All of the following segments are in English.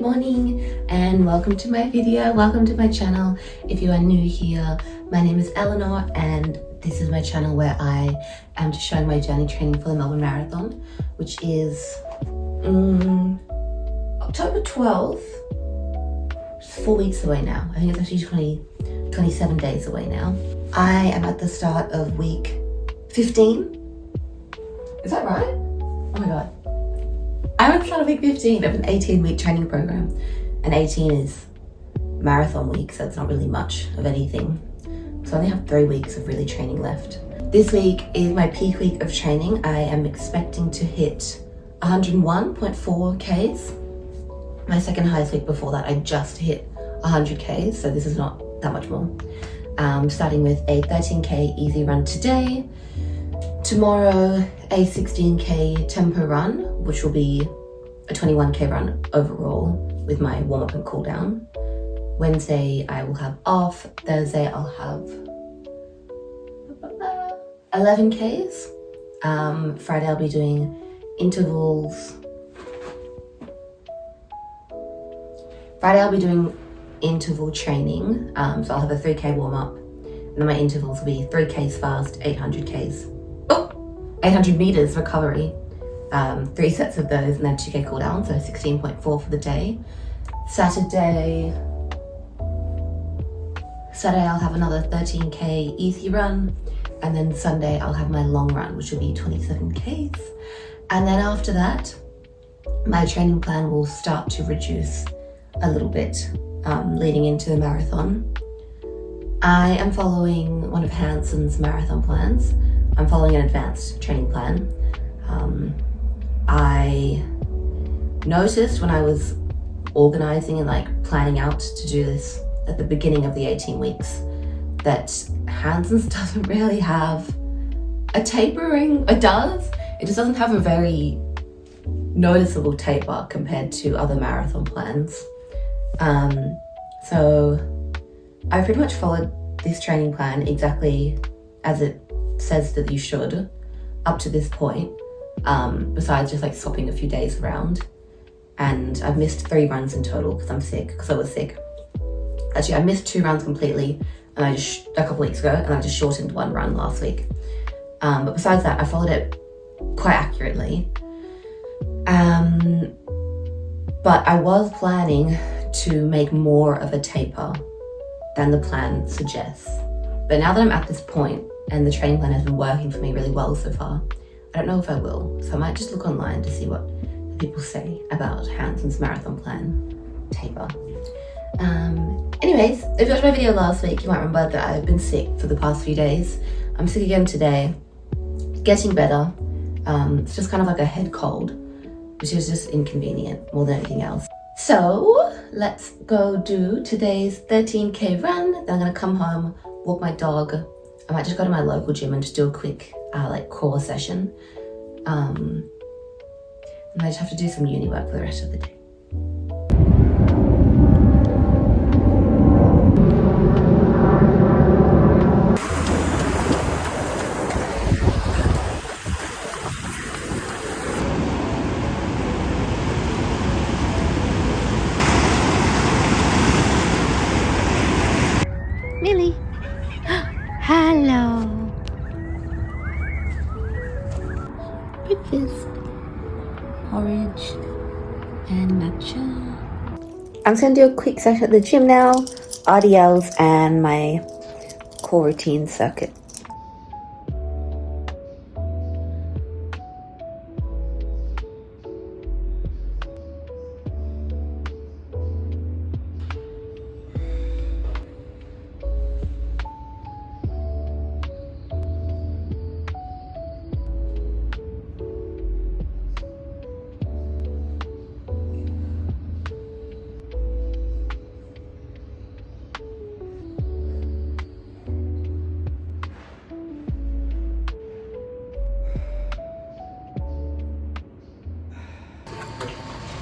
Good morning and welcome to my video. Welcome to my channel. If you are new here, my name is Eleanor and this is my channel where I am just showing my journey training for the Melbourne Marathon, which is October 12th. It's 4 weeks away now. I think it's actually 27 days away now. I am at the start of week 15. Is that right? Oh my God. I'm at the start of week 15 of an 18-week training program. And 18 is marathon week, so it's not really much of anything. So I only have 3 weeks of really training left. This week is my peak week of training. I am expecting to hit 101.4 Ks. My second highest week before that, I just hit 100 Ks, so this is not that much more. Starting with a 13K easy run today. Tomorrow, a 16K tempo run, which will be a 21K run overall with my warm-up and cool down. Wednesday, I will have off. Thursday, I'll have 11 Ks. Friday, I'll be doing intervals. Friday, I'll be doing interval training. So I'll have a 3K warm-up. And then my intervals will be 3Ks fast, 800 Ks. 800 meters recovery, 3 sets of those, and then 2K cool down, so 16.4 for the day. Saturday I'll have another 13K easy run, and then Sunday I'll have my long run, which will be 27 Ks. And then after that, my training plan will start to reduce a little bit, leading into the marathon. I am following one of Hanson's marathon plans. I'm following an advanced training plan. I noticed when I was organizing and planning out to do this at the beginning of the 18 weeks that Hanson's doesn't really have a tapering. It does. It just doesn't have a very noticeable taper compared to other marathon plans. So I pretty much followed this training plan exactly as it says that you should up to this point, besides just swapping a few days around. And I've missed 3 runs in total because I was sick. Actually, I missed 2 runs completely and a couple weeks ago, and I just shortened 1 run last week. But besides that, I followed it quite accurately. But I was planning to make more of a taper than the plan suggests. But now that I'm at this point, and the training plan has been working for me really well so far, I don't know if I will. So I might just look online to see what people say about Hanson's marathon plan taper. Anyways, if you watched my video last week, you might remember that I've been sick for the past few days. I'm sick again today, getting better. It's just kind of like a head cold, which is just inconvenient more than anything else. So let's go do today's 13K run. Then I'm gonna come home, walk my dog. I might just go to my local gym and just do a quick core session. And I just have to do some uni work for the rest of the day. Millie. Hello. Breakfast. Porridge and matcha. I'm just gonna do a quick session at the gym now, RDLs and my core routine circuit.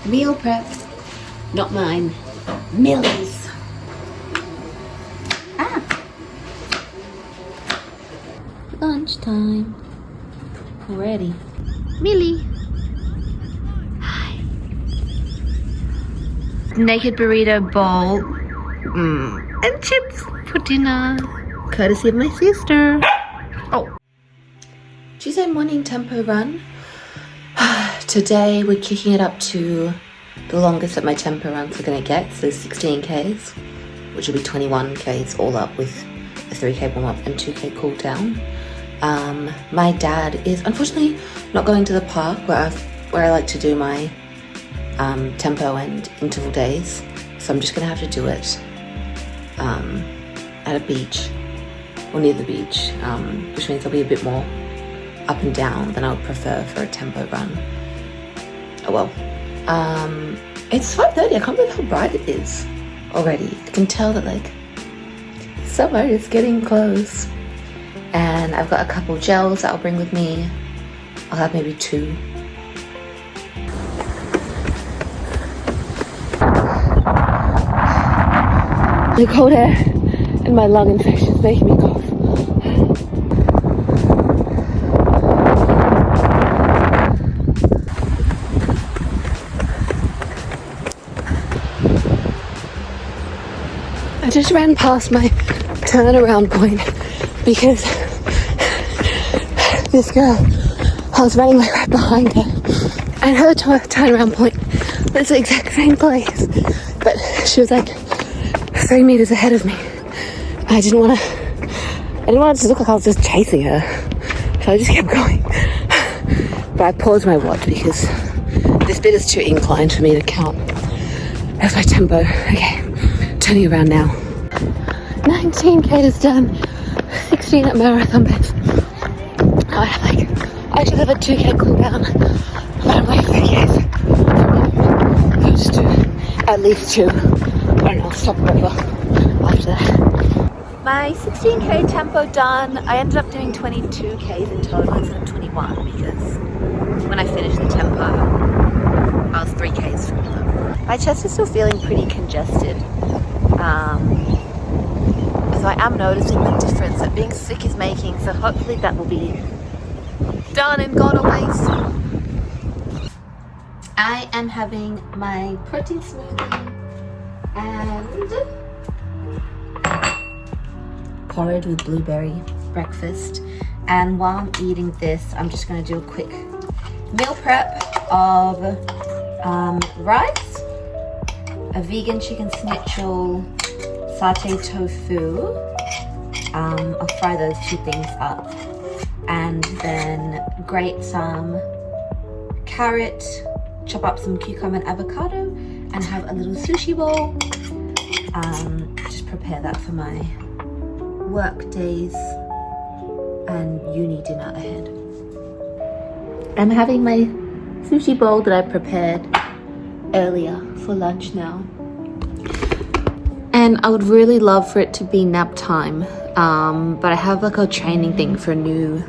Meal prep. Not mine. Millie's. Lunchtime. Already. Millie. Hi. naked burrito bowl and chips for dinner, courtesy of my sister. Oh, Tuesday morning tempo run. Today we're kicking it up to the longest that my tempo runs are going to get, so 16 Ks, which will be 21 Ks all up with a 3K warm up and 2K cool down. My dad is unfortunately not going to the park where I like to do my tempo and interval days, so I'm just going to have to do it at a beach or near the beach, which means I'll be a bit more up and down than I would prefer for a tempo run. Oh well. It's 5:30. I can't believe how bright it is already. I can tell that like summer is getting close. And I've got a couple gels that I'll bring with me. I'll have maybe 2. The cold air and my lung infection is making me cough. I just ran past my turnaround point because this girl, I was running like right behind her, and her turnaround point was the exact same place, but she was like 3 meters ahead of me. I didn't want it to look like I was just chasing her, so I just kept going. But I paused my watch because this bit is too inclined for me to count as my tempo. Okay, turning around now. 19K is done, 16 at marathon pace. Now I should have a 2K cool down, but I'm waiting for 3Ks. So I'll just do at least 2. I don't know, I'll stop over after that. My 16K tempo done. I ended up doing 22Ks in total instead of 21 because when I finished the tempo, I was 3S from them. My chest is still feeling pretty congested. So I am noticing the difference that being sick is making, so hopefully that will be done and gone away soon. I am having my protein smoothie and porridge with blueberry breakfast. And while I'm eating this, I'm just going to do a quick meal prep of rice, a vegan chicken schnitzel, satay tofu. I'll fry those 2 things up, and then grate some carrot, chop up some cucumber and avocado, and have a little sushi bowl. Just prepare that for my work days and uni dinner ahead. I'm having my sushi bowl that I prepared earlier for lunch now. And I would really love for it to be nap time, but I have like a training thing for a new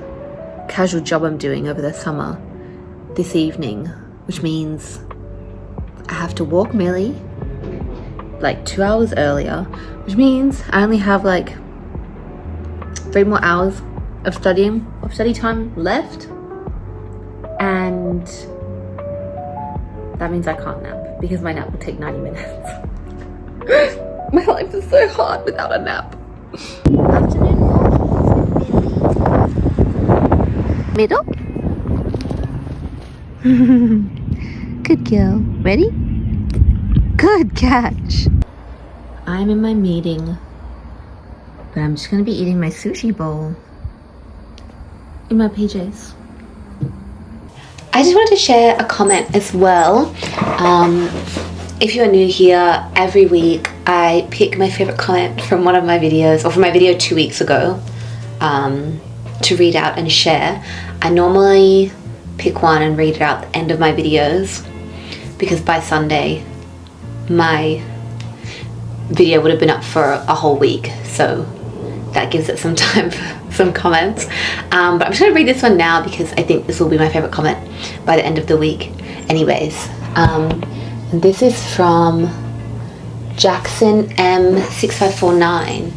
casual job I'm doing over the summer this evening, which means I have to walk Millie like 2 hours earlier, which means I only have like 3 more hours of study time left, and that means I can't nap because my nap will take 90 minutes. My life is so hard without a nap. Afternoon walking with Millie. Middle. Good girl. Ready? Good catch. I'm in my meeting, but I'm just going to be eating my sushi bowl in my PJs. I just wanted to share a comment as well. If you're new here, every week I pick my favorite comment from one of my videos, or from my video 2 weeks ago, to read out and share. I normally pick one and read it out at the end of my videos, because by Sunday my video would have been up for a whole week, so that gives it some time for some comments. But I'm just going to read this one now because I think this will be my favorite comment by the end of the week anyways. This is from Jackson M6549,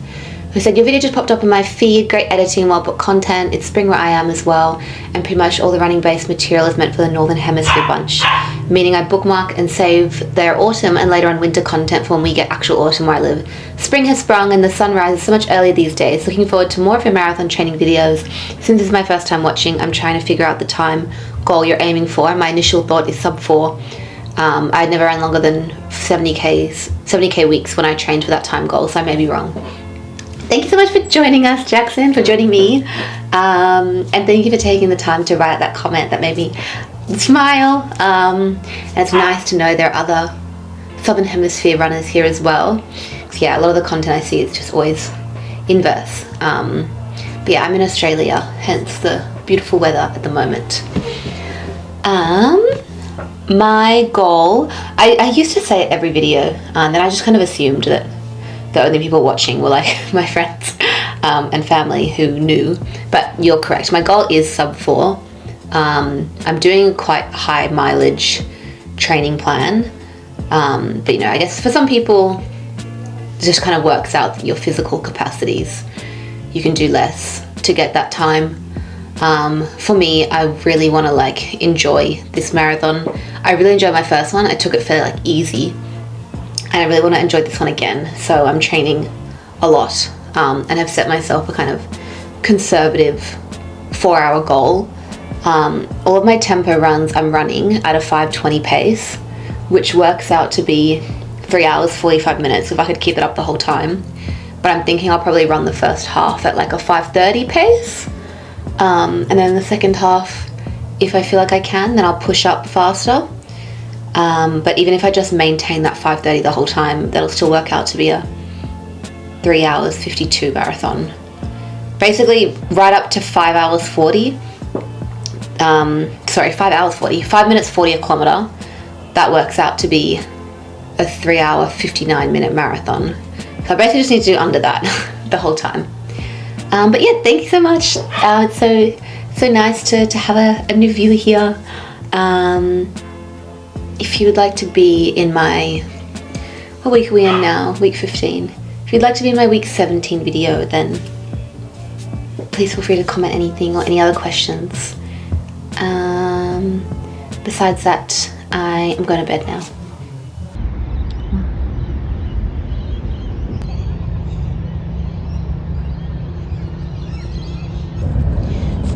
who said, your video just popped up on my feed, great editing, well put content, it's spring where I am as well, and pretty much all the running based material is meant for the Northern Hemisphere bunch, meaning I bookmark and save their autumn and later on winter content for when we get actual autumn where I live. Spring has sprung and the sun rises so much earlier these days. Looking forward to more of your marathon training videos. Since this is my first time watching, I'm trying to figure out the time goal you're aiming for. My initial thought is sub 4. I'd never ran longer than 70k weeks when I trained for that time goal, so I may be wrong. Thank you so much for joining us, Jackson, for joining me. And thank you for taking the time to write that comment that made me smile. And it's nice to know there are other Southern Hemisphere runners here as well. So yeah, a lot of the content I see is just always inverse. But yeah, I'm in Australia, hence the beautiful weather at the moment. My goal, I used to say it every video, and then I just kind of assumed that the only people watching were like my friends and family who knew, but you're correct. My goal is sub 4. I'm doing quite high mileage training plan, but you know, I guess for some people it just kind of works out your physical capacities. You can do less to get that time. For me, I really want to like enjoy this marathon. I really enjoyed my first one. I took it fairly like easy. And I really want to enjoy this one again, so I'm training a lot and have set myself a kind of conservative 4-hour goal. All of my tempo runs I'm running at a 5:20 pace, which works out to be 3 hours 45 minutes if I could keep it up the whole time. But I'm thinking I'll probably run the first half at like a 5:30 pace, and then the second half, if I feel like I can, then I'll push up faster. But even if I just maintain that 5:30 the whole time, that'll still work out to be a 3 hours 52 marathon. Basically right up to 5 hours 40. 5 hours 40. 5 minutes 40 a kilometer. That works out to be a 3 hour 59 minute marathon. So I basically just need to do under that the whole time. But yeah, thank you so much. It's so nice to have a new viewer here. If you would like to be in my, what week are we in now? Week 15. If you'd like to be in my week 17 video, then please feel free to comment anything or any other questions. Besides that, I am going to bed now.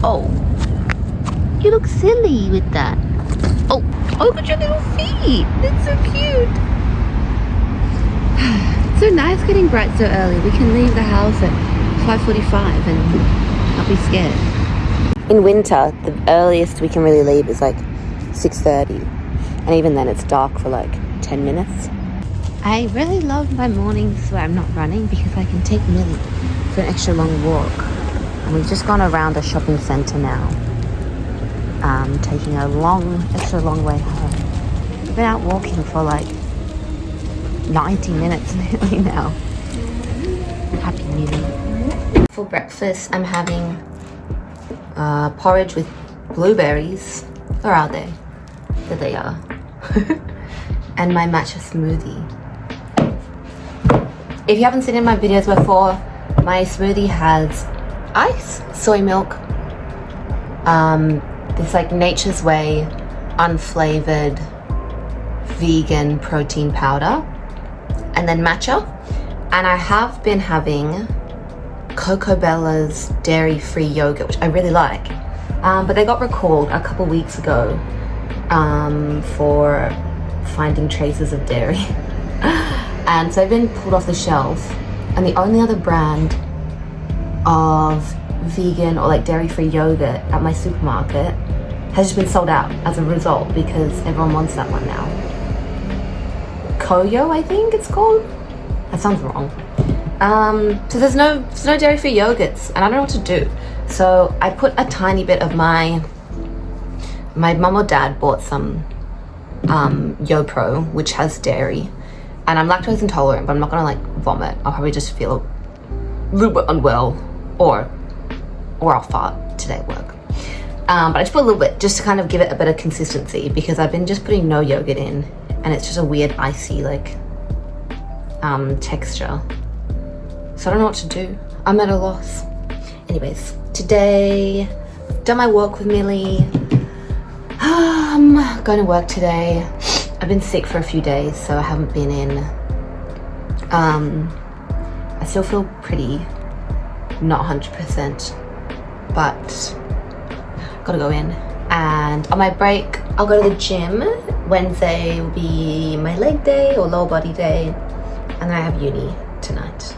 Oh, you look silly with that. Oh, look at your little feet. That's so cute. It's so nice getting bright so early. We can leave the house at 5:45 and not be scared. In winter, the earliest we can really leave is like 6:30. And even then it's dark for like 10 minutes. I really love my mornings where I'm not running because I can take Millie for an extra long walk. And we've just gone around a shopping centre now. Taking a extra long way home. We've been out walking for like 90 minutes nearly now. Happy Millie. For breakfast, I'm having porridge with blueberries. Where are they? There they are. And my matcha smoothie. If you haven't seen in my videos before, my smoothie has ice, soy milk, this like Nature's Way unflavored vegan protein powder, and then matcha. And I have been having Coco Bella's dairy-free yogurt, which I really like, but they got recalled a couple weeks ago for finding traces of dairy. And so they've been pulled off the shelf, and the only other brand of vegan or like dairy-free yogurt at my supermarket has just been sold out as a result because everyone wants that one now. Koyo, I think it's called. That sounds wrong. So there's no dairy-free yogurts, and I don't know what to do. So I put a tiny bit of my mum or dad bought some YoPro, which has dairy, and I'm lactose intolerant, but I'm not gonna like vomit. I'll probably just feel a little bit unwell, or I'll fart today at work. But I just put a little bit just to kind of give it a bit of consistency because I've been just putting no yogurt in, and it's just a weird icy like texture. So I don't know what to do. I'm at a loss. Anyways, today, done my walk with Millie. I'm going to work today. I've been sick for a few days, so I haven't been in. I still feel pretty not 100%, but gotta go in. And on my break, I'll go to the gym. Wednesday will be my leg day or lower body day, and then I have uni tonight.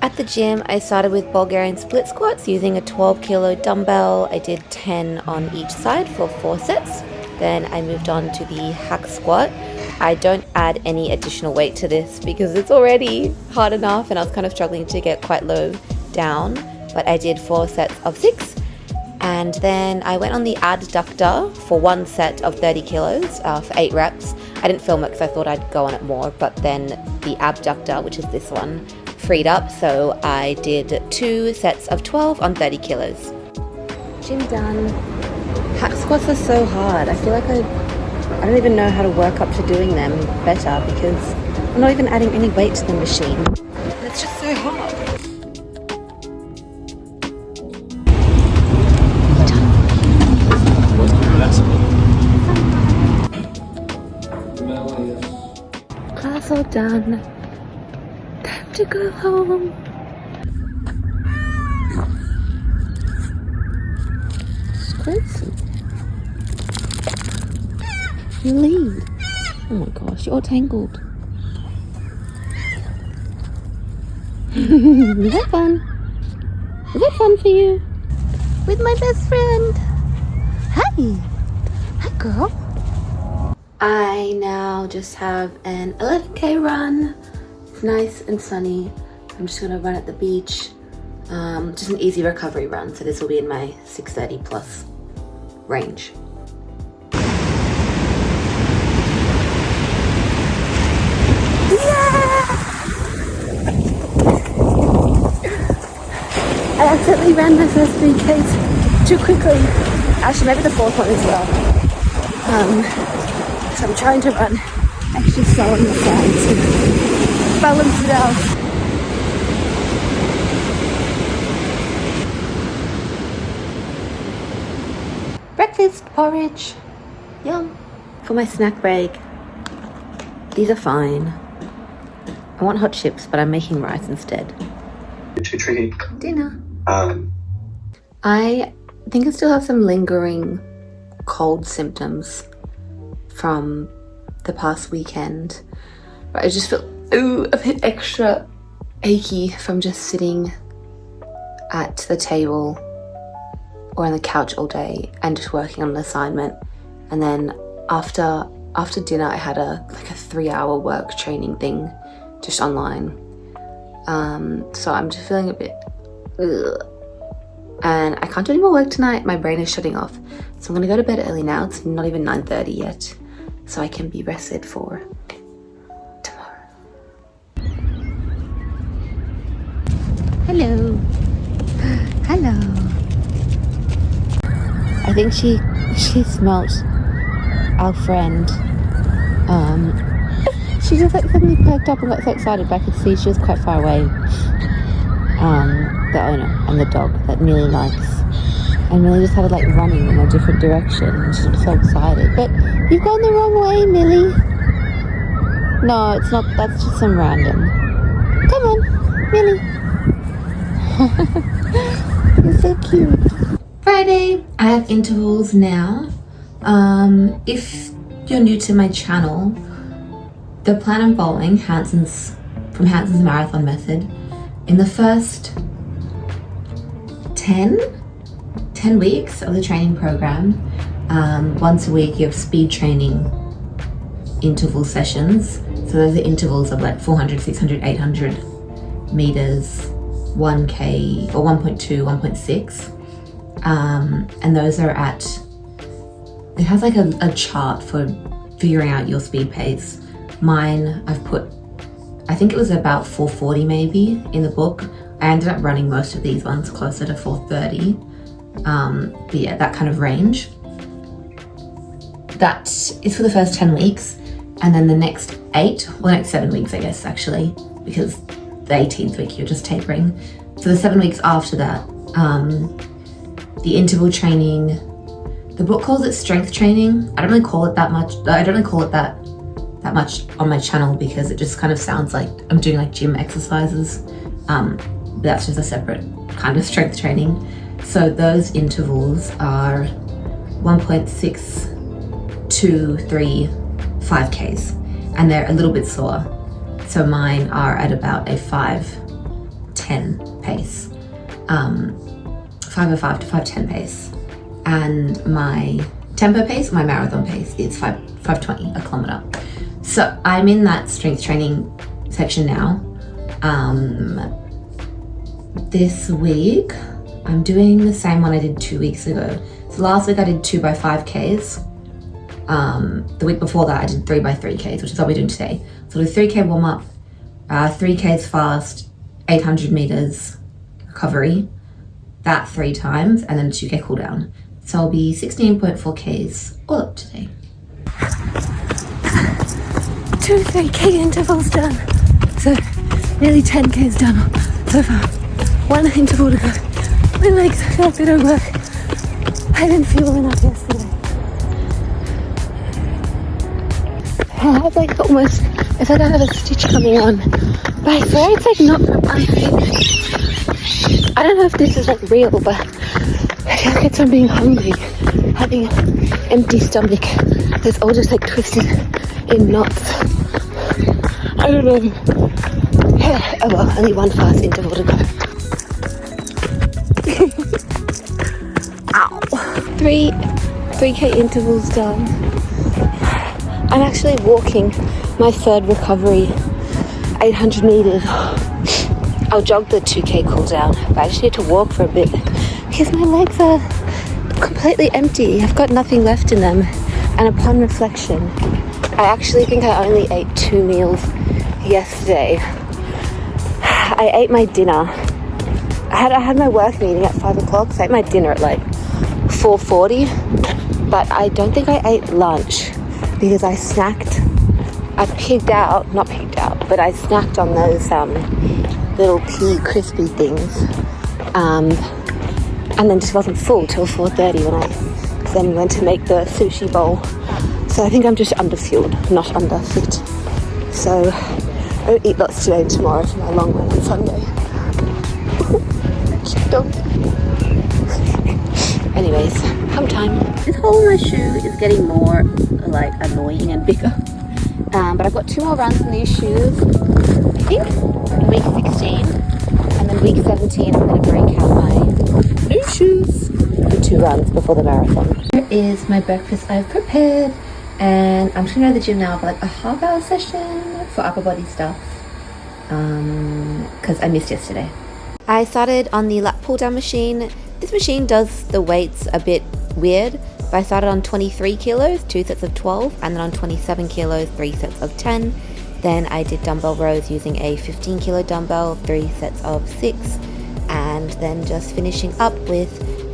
At the gym, I started with Bulgarian split squats using a 12 kilo dumbbell. I did 10 on each side for 4 sets. Then I moved on to the hack squat. I don't add any additional weight to this because it's already hard enough and I was kind of struggling to get quite low down. But I did 4 sets of 6. And then I went on the adductor for 1 set of 30 kilos for 8 reps. I didn't film it because I thought I'd go on it more, but then the abductor, which is this one, freed up, so I did 2 sets of 12 on 30 kilos. Gym done. Hack squats are so hard. I feel like I don't even know how to work up to doing them better because I'm not even adding any weight to the machine. It's just so hard. Class all done. Time to go home. It's crazy. You lead. Oh my gosh, you're all tangled. Was that fun? Was that fun for you? With my best friend. Hi. Hi, girl. I now just have an 11k run. It's nice and sunny. I'm just gonna run at the beach. Just an easy recovery run, so this will be in my 6:30 plus range. Yeah! I accidentally ran my first 3Ks too quickly. Actually, maybe the 4th one as well. So I'm trying to run extra slow on the sides to balance it out. Breakfast porridge. Yum. For my snack break, these are fine. I want hot chips, but I'm making rice instead. Too tricky. Dinner. I think I still have some lingering cold symptoms from the past weekend, but I just feel a bit extra achy from just sitting at the table or on the couch all day and just working on an assignment. And then after dinner, I had a 3-hour work training thing just online. So I'm just feeling a bit and I can't do any more work tonight. My brain is shutting off, so I'm gonna go to bed early now. It's not even 9:30 yet, so I can be rested for tomorrow. Hello. Hello. I think she smelt our friend. She just suddenly perked up and got so excited, but I could see she was quite far away. The owner and the dog that Millie likes. And Millie just started running in a different direction, and she was so excited. But you've gone the wrong way, Millie. No, it's not. That's just some random. Come on, Millie. You're so cute. Friday, I have intervals now. If you're new to my channel, the plan I'm following, Hanson's marathon method, in the first 10 weeks of the training program, once a week you have speed training interval sessions. So those are intervals of 400, 600, 800 meters, 1k or 1.2, 1.6. And those are it has a chart for figuring out your speed pace. Mine, I think it was about 440 maybe in the book. I ended up running most of these ones closer to 430. But yeah, that kind of range. That is for the first 10 weeks. And then the next 7 weeks, I guess, actually, because the 18th week you're just tapering. for the 7 weeks after that, the interval training, the book calls it strength training. I don't really call it that much. I don't really call it that much on my channel because it just kind of sounds like I'm doing like gym exercises. But that's just a separate kind of strength training. So those intervals are 1.6, 2, 3, 5Ks, and they're a little bit slower. So mine are at about a 5:10 pace, 5:05 to 5:10 pace, and my tempo pace, my marathon pace, is 5:20 a kilometer. So I'm in that strength training section now. This week I'm doing the same one I did 2 weeks ago. So last week I did 2 by 5Ks. The week before that I did 3 by 3Ks, which is what we're doing today. So the 3K warm up, 3Ks fast, 800 meters recovery, that 3 times, and then a 2K cool down. So I'll be 16.4Ks all up today. 2 3K intervals done. So nearly 10Ks done so far. 1 interval to go. My legs feel like they don't work. I didn't feel enough yesterday. I have like almost, it's like I have a stitch coming on. But I swear it's like not from my face. I don't know if this is like real, but I feel like it's from being hungry. Having an empty stomach. It's all just like twisted in knots. I don't know. Oh well, only 1 fast interval to go. Ow. 3K intervals done. I'm actually walking my 3rd recovery, 800 meters. I'll jog the 2K cool down, but I just need to walk for a bit because my legs are completely empty. I've got nothing left in them. And upon reflection, I actually think I only ate 2 meals yesterday. I ate my dinner. I had my work meeting at 5 o'clock, so I ate my dinner at like 4:40. But I don't think I ate lunch because I snacked. I not pigged out, but I snacked on those little pea crispy things. And then just wasn't full till 4:30 when I then went to make the sushi bowl. So I think I'm just underfueled, not underfit. So I'll eat lots today and tomorrow for my long run on Sunday. Cute dog. Anyways, home time. This hole in my shoe is getting more like annoying and bigger. But I've got 2 more runs in these shoes. I think week 16 and then week 17 I'm going to break out my new shoes for 2 runs before the marathon. Here is my breakfast I've prepared, and I'm just going to go to the gym now for like a half-hour session for upper body stuff because I missed yesterday. I started on the lat pull down machine. This machine does the weights a bit weird, but I started on 23 kilos, 2 sets of 12, and then on 27 kilos, 3 sets of 10. Then I did dumbbell rows using a 15 kilo dumbbell, 3 sets of 6, and then just finishing up with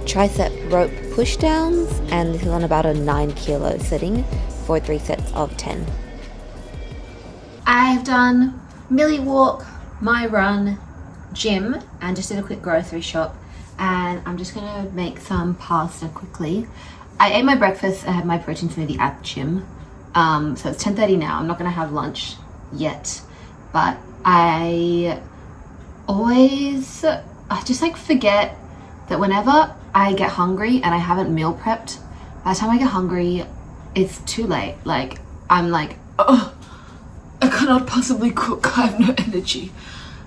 tricep rope push downs, and this is on about a 9 kilo setting for 3 sets of 10. I've done milli walk, my run, gym, and just did a quick grocery shop, and I'm just gonna make some pasta quickly. I ate my breakfast and had my protein smoothie at the gym, so it's 10:30 now. I'm not gonna have lunch yet, but I just like forget that whenever I get hungry and I haven't meal prepped, by the time I get hungry it's too late. Like I'm like, oh, I cannot possibly cook, I have no energy.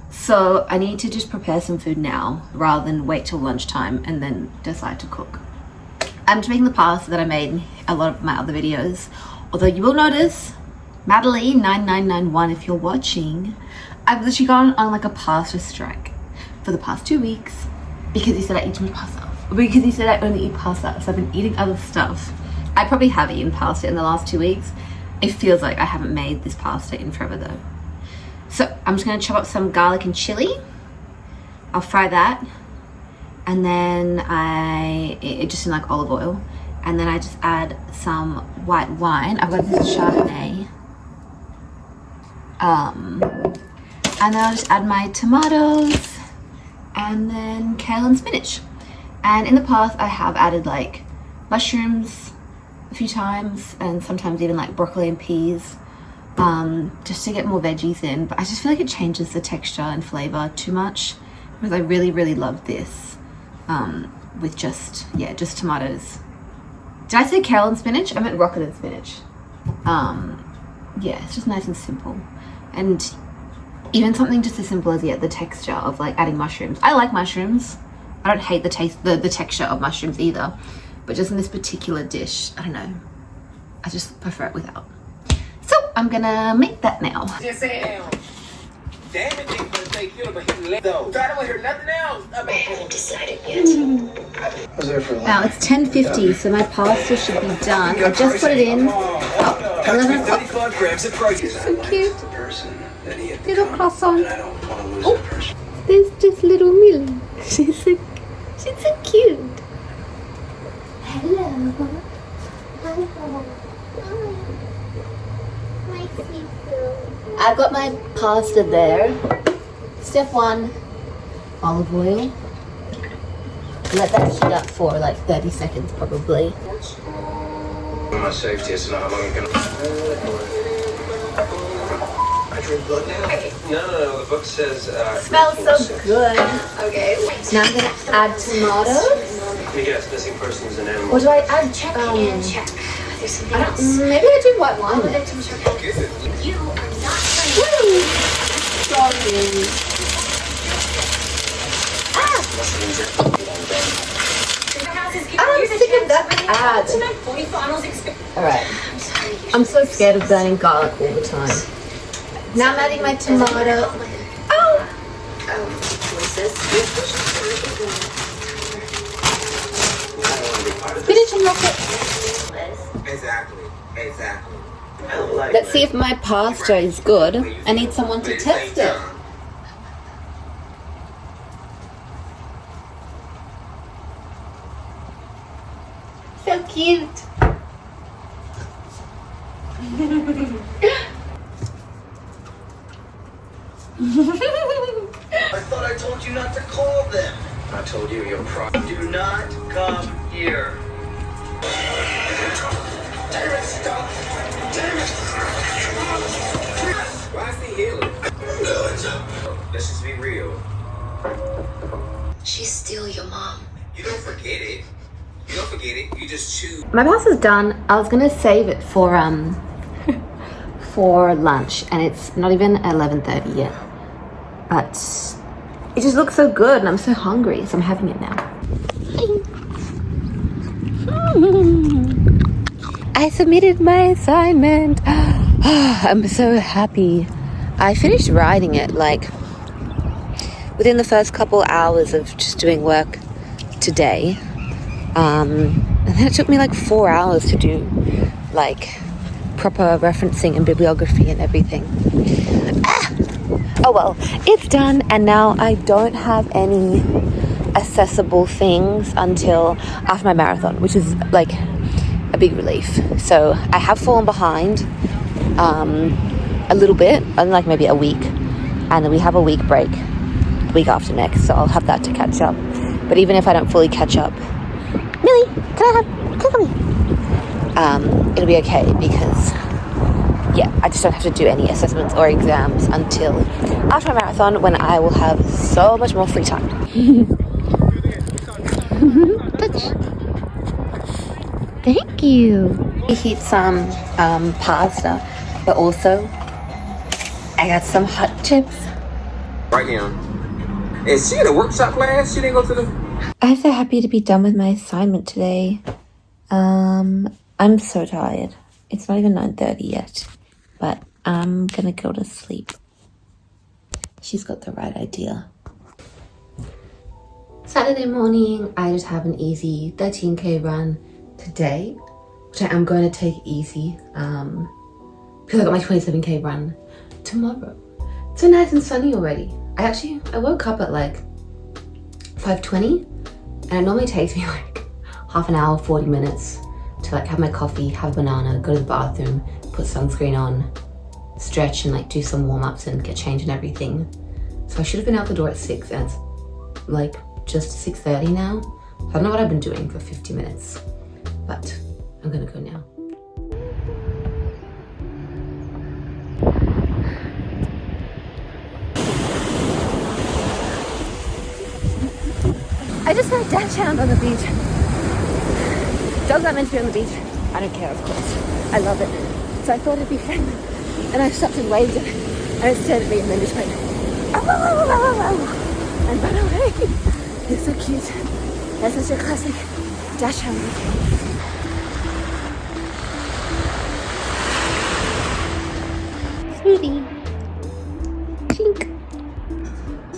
So I need to just prepare some food now rather than wait till lunchtime and then decide to cook. I'm just making the pasta that I made in a lot of my other videos, although you will notice Madeline9991, if you're watching, I've literally gone on like a pasta strike for the past 2 weeks because he said I eat too much pasta. Because he said I only eat pasta, so I've been eating other stuff. I probably have eaten pasta in the last 2 weeks. It feels like I haven't made this pasta in forever though. So I'm just gonna chop up some garlic and chili. I'll fry that. And then it just in like olive oil. And then I just add some white wine. I've got this Chardonnay. And then I'll just add my tomatoes and then kale and spinach. And in the past I have added like mushrooms a few times, and sometimes even like broccoli and peas, just to get more veggies in, but I just feel like it changes the texture and flavor too much, because I really love this with just tomatoes. Did I say kale and spinach? I meant rocket and spinach. Yeah, it's just nice and simple. And even something just as simple as the texture of like adding mushrooms. I like mushrooms. I don't hate the taste, the texture of mushrooms either. But just in this particular dish, I don't know. I just prefer it without. So I'm gonna make that now. Just say, damn it, nigga, but they kill him, but he left though. I don't want to hear nothing else. I haven't decided yet. I was there for a Now it's 10:50, so my pasta should be done. I just put it in. Oh, 11 o'clock. 35 grams of protein. So cute. Little croissant. Oh, there's just little Millie. She's so cute. Hello. I've got my pasta there. Step 1, olive oil. Let that heat up for like 30 seconds probably. My safety is not how long you can. I drink blood now? No, the book says... Smells so good. Okay. Now I'm gonna add tomatoes. Yes, missing persons and animals. Or do I add Check and check. There's something else. maybe I do white wine. All the then. victims are back. You are not Woo! Sorry. I'm sick of that ad. Alright. I'm so scared of burning garlic all the time. Now I'm adding my tomato. Oh! Spinach and rocket. Exactly. Let's see if my pasta is good. I need someone to test it. So cute. I thought I told you not to call them. I told you your Do not come here. Damn it, stop. Damn it. Why is he healing? Let's just be real. She's still your mom. You don't forget it. You just choose. My pasta's done. I was gonna save it for for lunch, and it's not even 11:30 yet. But it just looks so good, and I'm so hungry, so I'm having it now. I submitted my assignment. I'm so happy. I finished writing it like within the first couple hours of just doing work today. And then it took me like 4 hours to do like proper referencing and bibliography and everything. Oh well, it's done, and now I don't have any accessible things until after my marathon, which is like a big relief. So I have fallen behind a little bit, like maybe a week, and then we have a week break the week after next, so I'll have that to catch up. But even if I don't fully catch up, Millie, come on. It'll be okay, because yeah, I just don't have to do any assessments or exams until after my marathon, when I will have so much more free time. Thank you. We heat some pasta, but also I got some hot chips. Right now. Is she in a workshop class? She didn't go to the... I'm so happy to be done with my assignment today. I'm so tired. It's not even 9:30 yet, but I'm gonna go to sleep. She's got the right idea. Saturday morning, I just have an easy 13k run today, which I am going to take easy because I got my 27k run tomorrow. It's so nice and sunny already. I woke up at like 5:20, and it normally takes me like half an hour, 40 minutes to like have my coffee, have a banana, go to the bathroom, put sunscreen on, stretch and like do some warm-ups and get changed and everything. So I should have been out the door at 6, and it's like just 6:30 now. I don't know what I've been doing for 50 minutes, but I'm gonna go now. I just saw a dash hound on the beach. Dogs aren't meant to be on the beach. I don't care, of course. I love it. So I thought it'd be fun. And I stopped and waved at it. And it stared at me and then just went, "Ow, ow, ow, ow, ow, ow," and ran away. It's so cute. That's such a classic dash hound. Smoothie. Chink.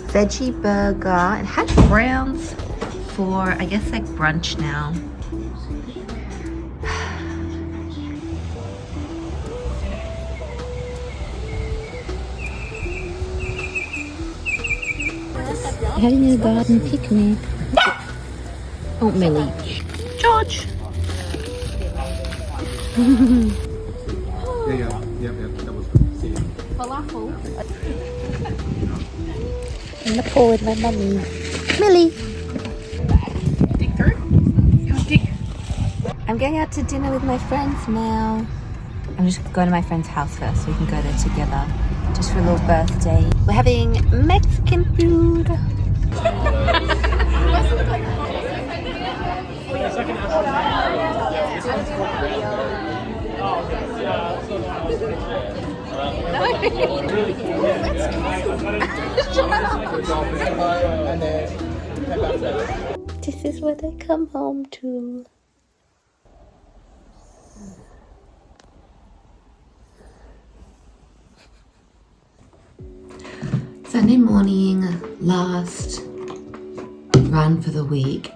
Veggie burger and hash browns for, I guess, like brunch now. Having a garden picnic. Oh, Millie. George! Yeah, that was good. See you. Falafel. In the pool with my mummy. Millie. Dig through? Go dig. I'm going out to dinner with my friends now. I'm just going to my friend's house first so we can go there together. Just for a little birthday. We're having Mexican food. This is what I come home to. Sunday morning, last run for the week.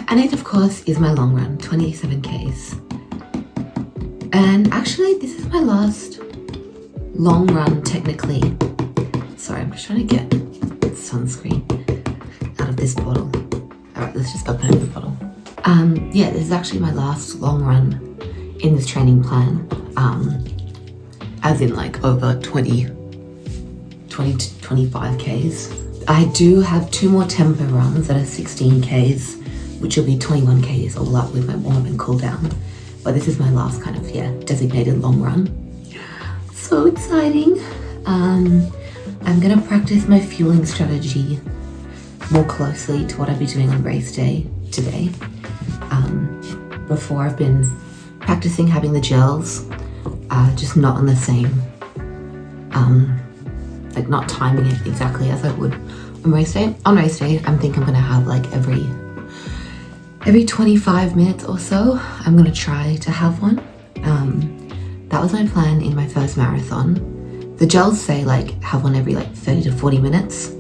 And it, of course, is my long run, 27 Ks. And actually, this is my last long run, technically. Sorry, I'm just trying to get sunscreen out of this bottle. All right, let's just open up the bottle. Yeah, this is actually my last long run in this training plan. As in like over 20 to 25 Ks. I do have 2 more tempo runs that are 16 Ks, which will be 21 Ks all up with my warm and cool down. But this is my last kind of, designated long run. So exciting. I'm gonna practice my fueling strategy more closely to what I'll be doing on race day today. Before I've been practicing having the gels, just not on the same, like not timing it exactly as I would on race day. On race day, I think I'm gonna have like every 25 minutes or so, I'm gonna try to have one. That was my plan in my first marathon. The gels say like have one every like 30 to 40 minutes,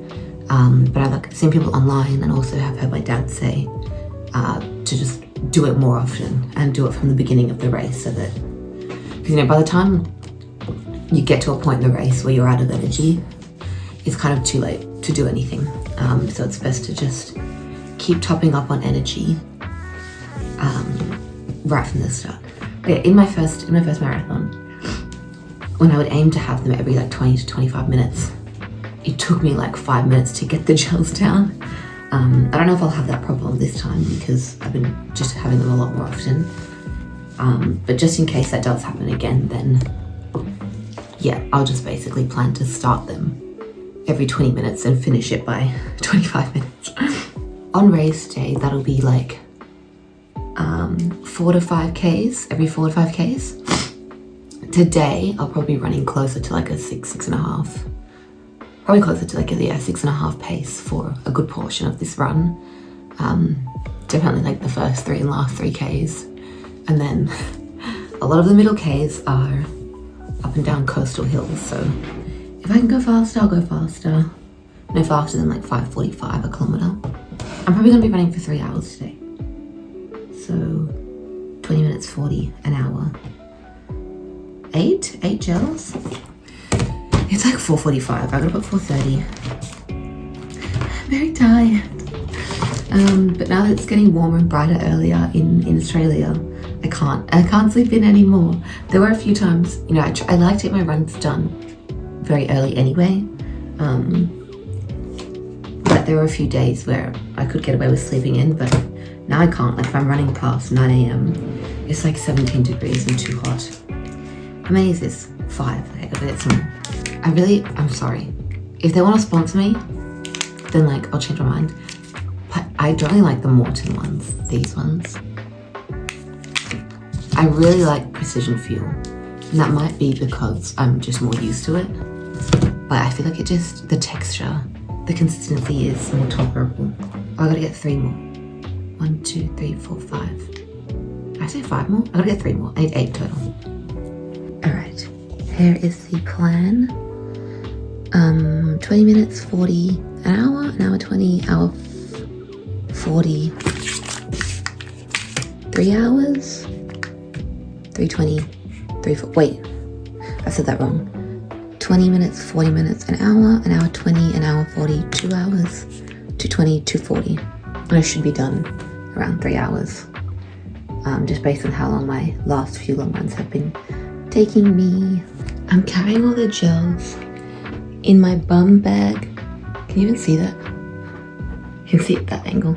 but I've like seen people online and also have heard my dad say to just do it more often and do it from the beginning of the race, so that, because by the time you get to a point in the race where you're out of energy, it's kind of too late to do anything. So it's best to just keep topping up on energy right from the start. But yeah, in my first marathon, when I would aim to have them every like 20 to 25 minutes, it took me like 5 minutes to get the gels down. I don't know if I'll have that problem this time because I've been just having them a lot more often. But just in case that does happen again, then yeah, I'll just basically plan to start them every 20 minutes and finish it by 25 minutes. On race day, that'll be like 4 to 5 Ks, every 4 to 5 Ks. Today, I'll probably be running closer to like a 6.5. Probably closer to like a 6.5 pace for a good portion of this run. Definitely like the first 3 and last 3 Ks. And then a lot of the middle Ks are up and down coastal hills. So if I can go faster, I'll go faster. No faster than like 5:45 a kilometer. I'm probably gonna be running for 3 hours today. So 20 minutes, 40 an hour. 8 gels. It's like 4:45. I gotta put 4:30. I'm very tired. But now that it's getting warmer and brighter earlier in Australia, I can't sleep in anymore. There were a few times, I like to get my runs done very early anyway. there were a few days where I could get away with sleeping in, but now I can't. Like if I'm running past 9 a.m, it's like 17 degrees and too hot. How many is this? 5. Okay, I gotta get some. I'm sorry. If they want to sponsor me, then like I'll change my mind. But I generally like the Morton ones, these ones. I really like Precision Fuel. And that might be because I'm just more used to it. But I feel like the texture, the consistency is more tolerable. Oh, I gotta get 3 more. 1, 2, 3, 4, 5. Did I say 5 more? I gotta get 3 more. I need 8 total. All right, here is the plan. 20 minutes, 40, an hour 20, hour 40, 3 hours, 320, 3, wait, I said that wrong. 20 minutes, 40 minutes, an hour 20, an hour 40, 2 hours, 220, 240. And I should be done around 3 hours, just based on how long my last few long runs have been taking me. I'm carrying all the gels in my bum bag. Can you even see that? You can see it at that angle.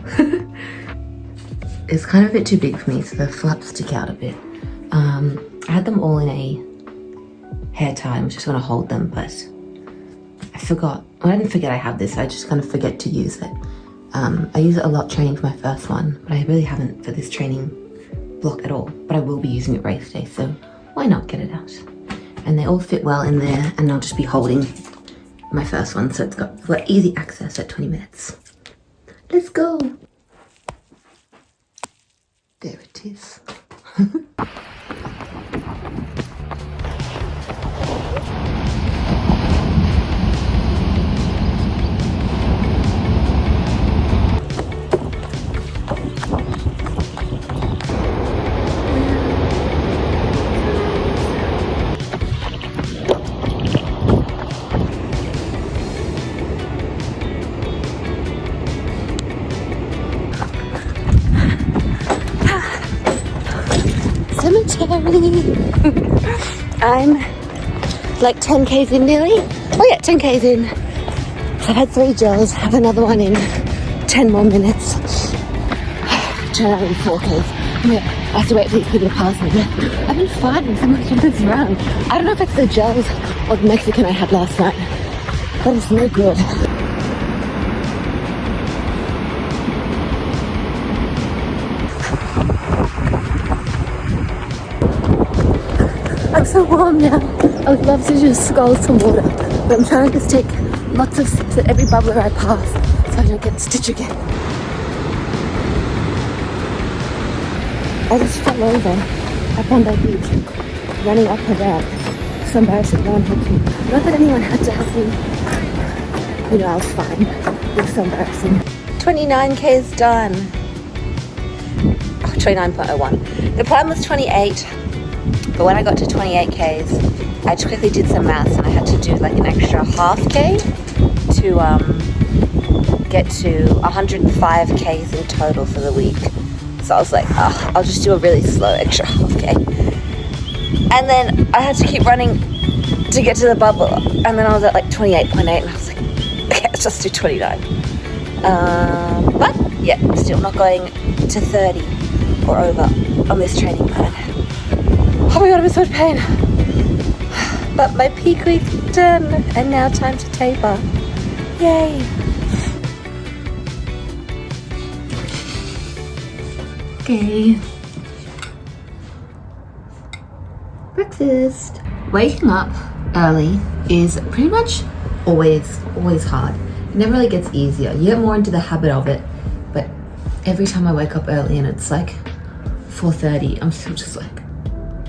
It's kind of a bit too big for me, so the flaps stick out a bit. I had them all in a hair tie. I was just gonna hold them, but I forgot. Well, I didn't forget I have this, I just kind of forget to use it. I use it a lot training for my first one, but I really haven't for this training block at all. But I will be using it race day, so why not get it out? And they all fit well in there, and I'll just be holding my first one, so it's got easy access at 20 minutes. Let's go. There it is. Cemetery. I'm like 10 k's in nearly. Oh yeah, 10 k's in. So I've had 3 gels, have another one in 10 more minutes. Turn out in 4 k's. I have to wait for these people to pass me. I've been fighting so much in this round. I don't know if it's the gels or the Mexican I had last night, but it's no good. I'm so warm now. I would love to just scald some water, but I'm trying to just take lots of sips at every bubbler I pass so I don't get stitched again. I just fell over at Bondi Beach, running up her ramp. It's so embarrassing, no one helped me. Not that anyone had to help me. You know, I was fine. It was so embarrassing. 29k's done. Oh, 29.01. The plan was 28. But when I got to 28k's, I just quickly did some maths and I had to do like an extra half k to get to 105k's in total for the week. So I was like, I'll just do a really slow extra half k. And then I had to keep running to get to the bubble. And then I was at like 28.8 and I was like, okay, let's just do 29. But yeah, still not going to 30 or over on this training plan. Oh my god, I'm in so much pain. But my peak week's done, and now time to taper. Yay. Okay. Breakfast. Waking up early is pretty much always hard. It never really gets easier. You get more into the habit of it, but every time I wake up early and it's like 4:30, I'm still just like,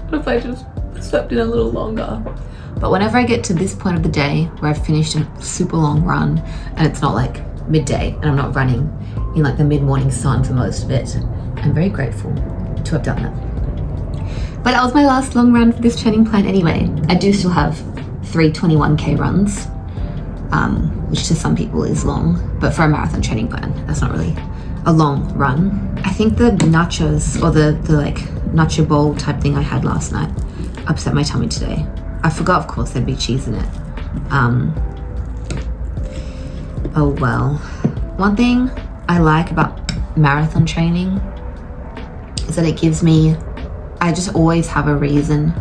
what if I just slept in a little longer? But whenever I get to this point of the day where I've finished a super long run and it's not like midday and I'm not running in like the mid-morning sun for most of it, I'm very grateful to have done that. But that was my last long run for this training plan anyway. I do still have 3 21k runs, which to some people is long, but for a marathon training plan, that's not really a long run. I think the nachos or the like nacho bowl type thing I had last night upset my tummy today. I forgot, of course, there'd be cheese in it. Oh well. One thing I like about marathon training is that it gives me, I just always have a reason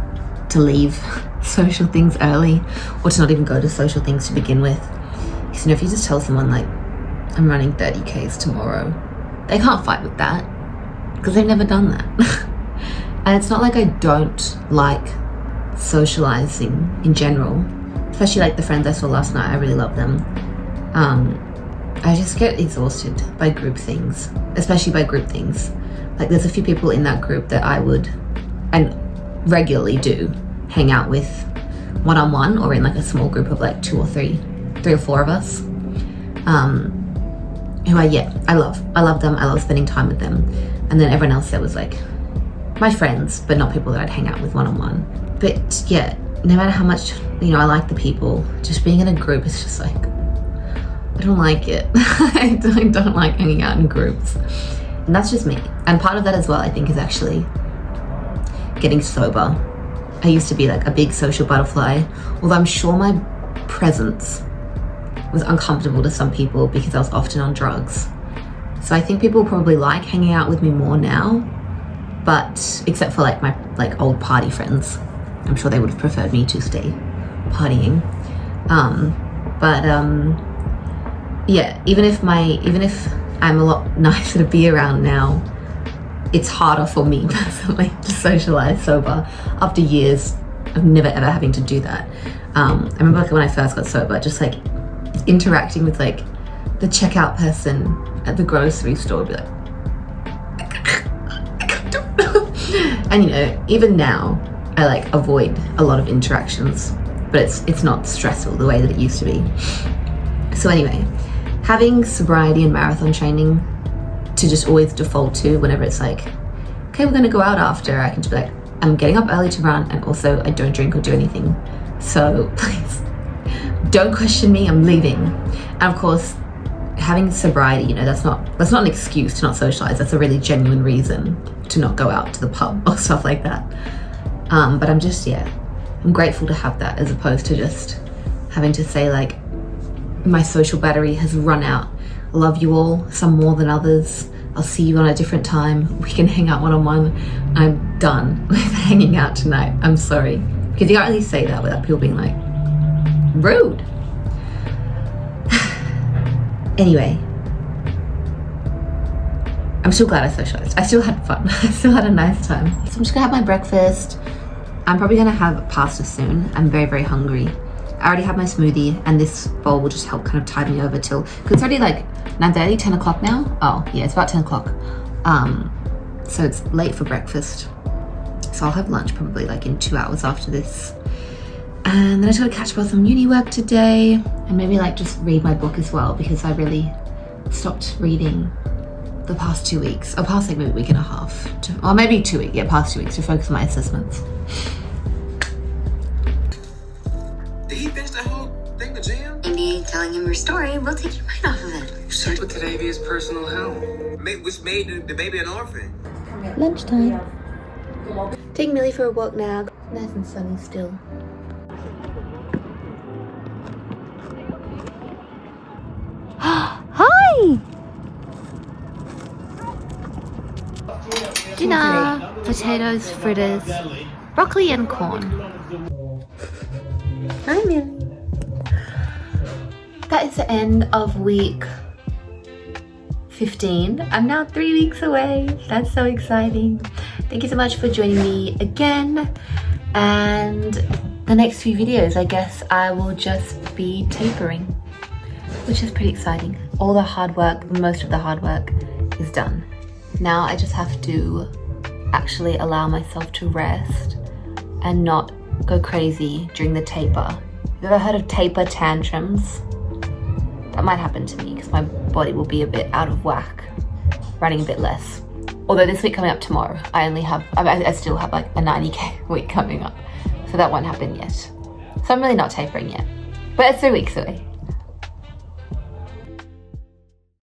to leave social things early, or to not even go to social things to begin with. Because, you know, if you just tell someone like, I'm running 30Ks tomorrow, they can't fight with that because they've never done that. And it's not like I don't like socializing in general, especially like the friends I saw last night. I really love them. I just get exhausted by group things, especially by group things. Like there's a few people in that group that I would, and regularly do, hang out with one-on-one or in like a small group of like 2 or 3 or 4 of us, who I love them. I love spending time with them. And then everyone else there was like my friends, but not people that I'd hang out with one-on-one. But yeah, no matter how much, you know, I like the people, just being in a group is just like, I don't like it. I don't like hanging out in groups. And that's just me. And part of that as well, I think, is actually getting sober. I used to be like a big social butterfly, although I'm sure my presence was uncomfortable to some people because I was often on drugs. So I think people probably like hanging out with me more now, but except for like my old party friends. I'm sure they would have preferred me to stay partying. Yeah, even if I'm a lot nicer to be around now, it's harder for me personally to socialize sober after years of never ever having to do that. I remember like when I first got sober, just like interacting with like the checkout person at the grocery store, be like, and you know, even now I like avoid a lot of interactions, but it's not stressful the way that it used to be. So anyway, having sobriety and marathon training to just always default to whenever it's like, okay, we're gonna go out after, I can just be like, I'm getting up early to run, and also I don't drink or do anything. So please, don't question me, I'm leaving. And of course, having sobriety, you know, that's not an excuse to not socialize. That's a really genuine reason to not go out to the pub or stuff like that. But I'm just, I'm grateful to have that, as opposed to just having to say like, my social battery has run out. I love you all, some more than others. I'll see you on a different time. We can hang out one-on-one. I'm done with hanging out tonight. I'm sorry. Because you can't really say that without people being like, rude. Anyway, I'm still glad I socialized. I still had fun. I still had a nice time. So I'm just gonna have my breakfast. I'm probably gonna have pasta soon. I'm very, very hungry. I already have my smoothie, and this bowl will just help kind of tide me over till, because it's already like 9:30, 10 o'clock now. Oh yeah, it's about 10 o'clock. So it's late for breakfast. So I'll have lunch probably like in 2 hours after this. And then I just gotta catch up on some uni work today, and maybe like just read my book as well, because I really stopped reading the past 2 weeks, or past like maybe a week and a half, or maybe 2 weeks, past 2 weeks, to focus on my assessments. Did he finish that whole thing, the jam? Maybe telling him your story will take your mind off of it. Search with Tadavia's personal help, which made the baby an orphan. Lunchtime. Taking Millie for a walk now. Nice and sunny still. Hi! Dinner, potatoes, fritters, broccoli and corn. Hi, Millie. That is the end of week 15. I'm now 3 weeks away. That's so exciting. Thank you so much for joining me again. And the next few videos, I guess I will just be tapering, which is pretty exciting. All the hard work, most of the hard work is done. Now I just have to actually allow myself to rest and not go crazy during the taper. Have you ever heard of taper tantrums? That might happen to me because my body will be a bit out of whack, running a bit less. Although this week coming up tomorrow, I still have like a 90K week coming up. So that won't happen yet. So I'm really not tapering yet, but it's 3 weeks away.